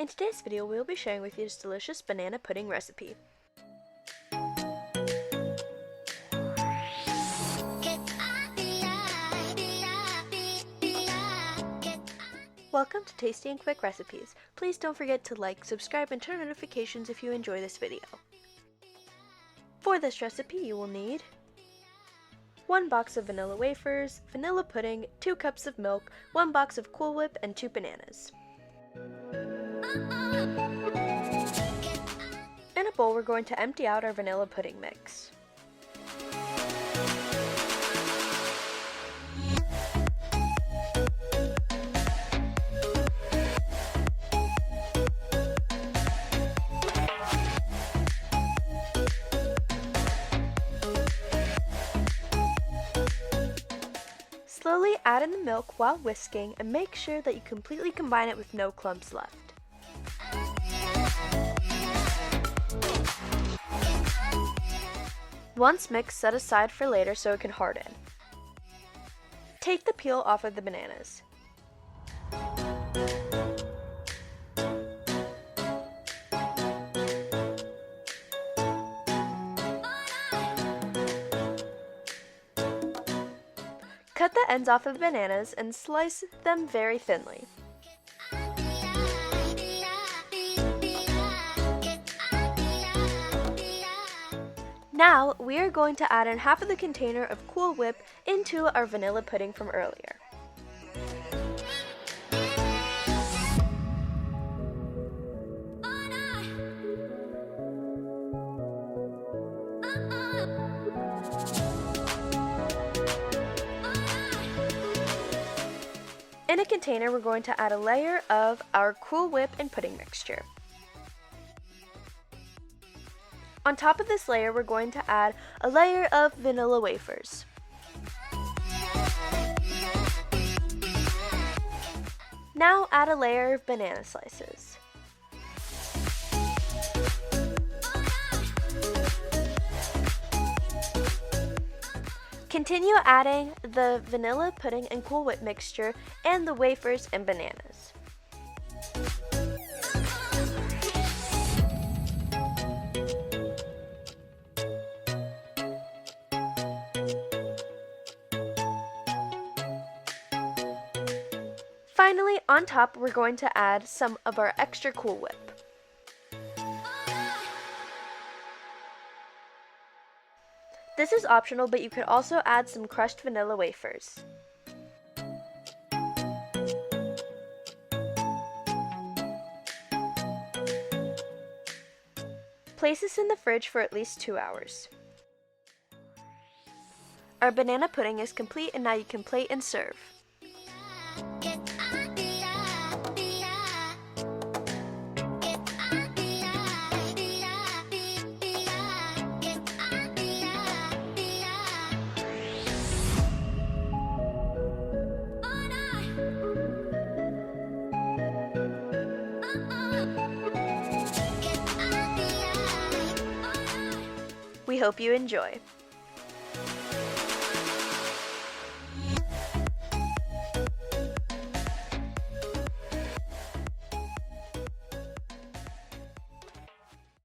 In today's video, we will be sharing with you this delicious banana pudding recipe. Welcome to Tasty and Quick Recipes. Please don't forget to like, subscribe, and turn on notifications if you enjoy this video. For this recipe, you will need 1 box of vanilla wafers, vanilla pudding, 2 cups of milk, 1 box of Cool Whip, and 2 bananas. In a bowl, we're going to empty out our vanilla pudding mix. Slowly add in the milk while whisking and make sure that you completely combine it with no clumps left. Once mixed, set aside for later so it can harden. Take the peel off of the bananas. Cut the ends off of bananas and slice them very thinly. Now, we are going to add in half of the container of Cool Whip into our vanilla pudding from earlier. In a container, we're going to add a layer of our Cool Whip and pudding mixture. On top of this layer, we're going to add a layer of vanilla wafers. Now add a layer of banana slices. Continue adding the vanilla pudding and Cool Whip mixture and the wafers and bananas. Finally, on top, we're going to add some of our extra Cool Whip. This is optional, but you could also add some crushed vanilla wafers. Place this in the fridge for at least 2 hours. Our banana pudding is complete, and now you can plate and serve. We hope you enjoy.